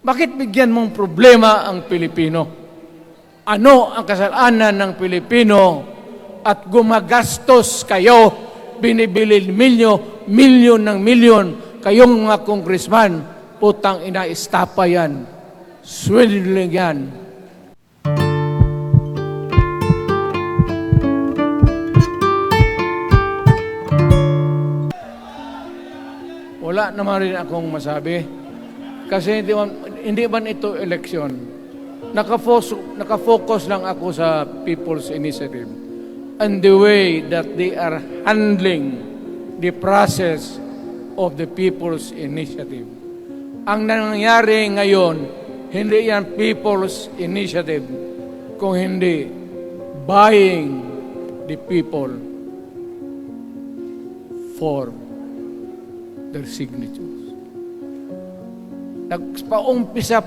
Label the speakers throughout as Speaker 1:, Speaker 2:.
Speaker 1: Bakit bigyan mong problema ang Pilipino? Ano ang kasalanan ng Pilipino at gumagastos kayo, binibili milyon ng milyon, kayong mga congressman, putang ina, istapa yan. Swindling yan. Wala naman rin akong masabi. Kasi hindi man ito eleksyon. Nakafocus lang ako sa People's Initiative and the way that they are handling the process of the People's Initiative. Ang nangyayari ngayon, hindi yan People's Initiative, kung hindi buying the people for their signatures. Pag-umpisa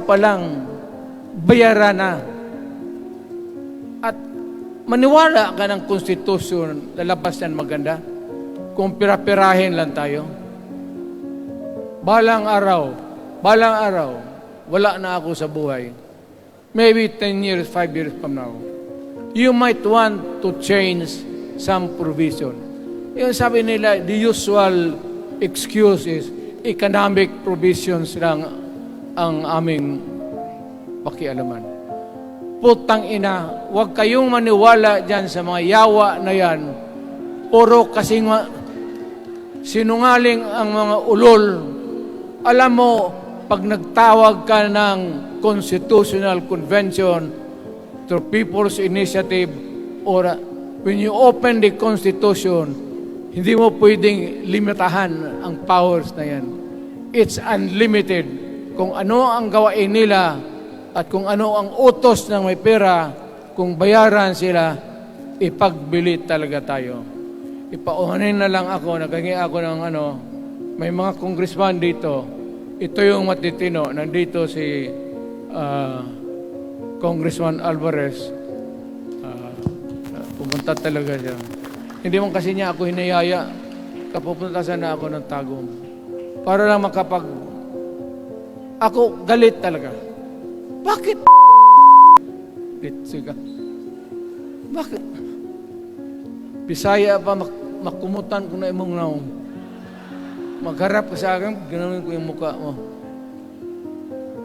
Speaker 1: pa lang, bayaran na. At maniwala ka ng konstitusyon, lalabas yan maganda. Kung pira-pirahin lang tayo. Balang araw, wala na ako sa buhay. Maybe 10 years, 5 years from now. You might want to change some provision. Yung sabi nila, the usual excuse is economic provisions lang ang aming pakialaman. Putang ina, huwag kayong maniwala dyan sa mga yawa na yan. Puro kasing sinungaling ang mga ulol. Alam mo, pag nagtawag ka ng Constitutional Convention through People's Initiative or when you open the Constitution, hindi mo pwedeng limitahan ang powers na yan. It's unlimited. Kung ano ang gawain nila at kung ano ang utos ng may pera, kung bayaran sila, ipagbili talaga tayo. Ipauhanin na lang ako, naghingi ako ng may mga congressman dito. Ito yung matitino. Nandito si Congressman Alvarez. Pumunta talaga siya. Hindi man kasi niya ako hinayaya. Kapupunta sana ako ng Tagum. Para lang ako galit talaga. Bakit? Sige. Bakit? Bisaya pa makumutan ko na imong naong. Magharap ka sa akin, ganoon ko yung mukha mo.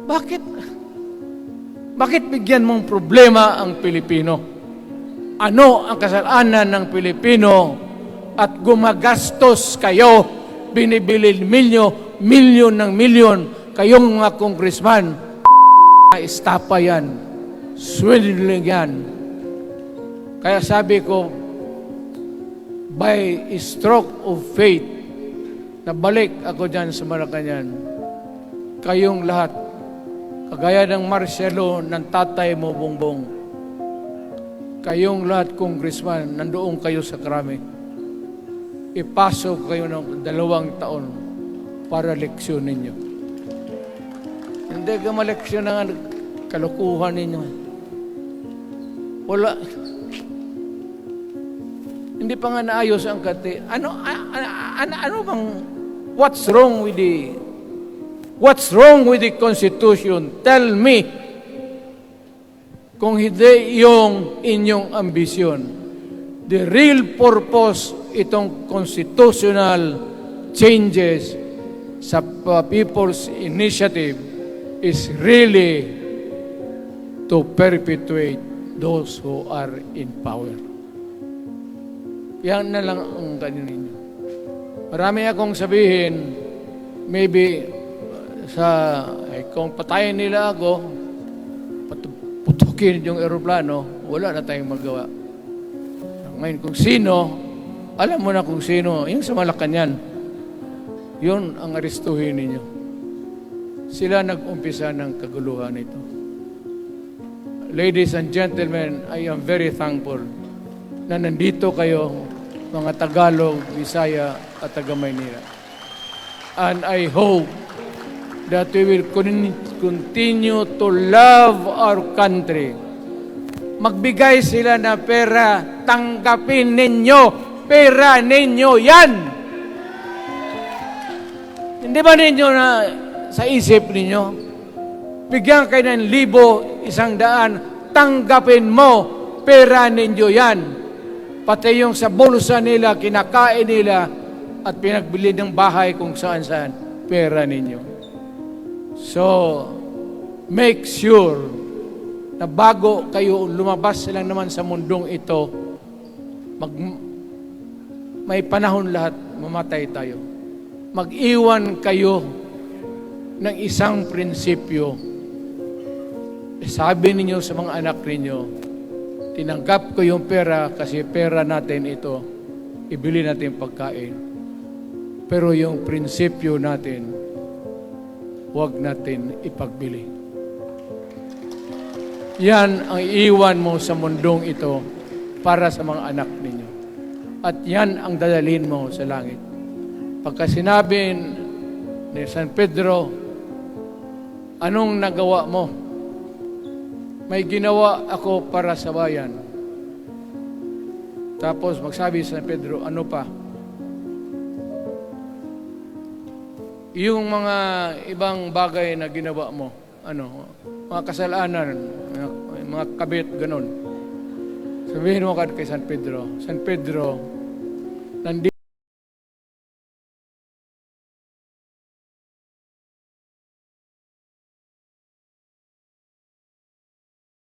Speaker 1: Bakit? Bakit bigyan mong problema ang Pilipino? Ano ang kasalanan ng Pilipino at gumagastos kayo, binibili milyon ng milyon, kayong mga congressman, istapa yan, swindling yan. Kaya sabi ko, by stroke of faith, nabalik ako dyan sa Malacanang, kayong lahat, kagaya ng Marcelo ng tatay mo, Bongbong, kayong lahat, congressman, nandoon kayo sa krami. Ipasok kayo ng 2 taon para leksyon ninyo. Hindi ka maleksyon ng kalukuhan ninyo. Wala. Hindi pa nga naayos ang kati. Ano bang, what's wrong with the Constitution? Tell me. Kung hindi yung inyong ambisyon. The real purpose itong constitutional changes sa People's Initiative is really to perpetuate those who are in power. Yan na lang ang ganyan ninyo. Marami akong sabihin, maybe kung patayin nila ako, putukin yung aeroplano, wala na tayong magawa. Ngayon, kung sino, alam mo na kung sino, yung sa Malacanang, yun ang aristuhin ninyo. Sila nag-umpisa ng kaguluhan ito. Ladies and gentlemen, I am very thankful na nandito kayo, mga Tagalog, Bisaya, at taga-Maynila. And I hope that we will continue to love our country. Magbigay sila na pera, tanggapin ninyo, pera ninyo yan. Hindi ba ninyo na sa isip ninyo? Bigyan kayo ng 1,100, tanggapin mo, pera ninyo yan. Pati yung sa bulsa nila, kinakain nila, at pinagbili ng bahay kung saan-saan, pera ninyo. So, make sure na bago kayo lumabas lang naman sa mundong ito, may panahon lahat, mamatay tayo. Mag-iwan kayo ng isang prinsipyo. Sabi ninyo sa mga anak ninyo, tinanggap ko yung pera kasi pera natin ito, ibili natin pagkain. Pero yung prinsipyo natin, huwag natin ipagbili. Yan ang iiwan mo sa mundong ito para sa mga anak ninyo. At yan ang dadalhin mo sa langit. Pagka sinabi ni San Pedro, anong nagawa mo? May ginawa ako para sa bayan. Tapos magsabi si San Pedro, ano pa? Yung mga ibang bagay na ginawa mo, mga kasalanan, mga kabit, ganun. Sabihin mo kay San Pedro, nandito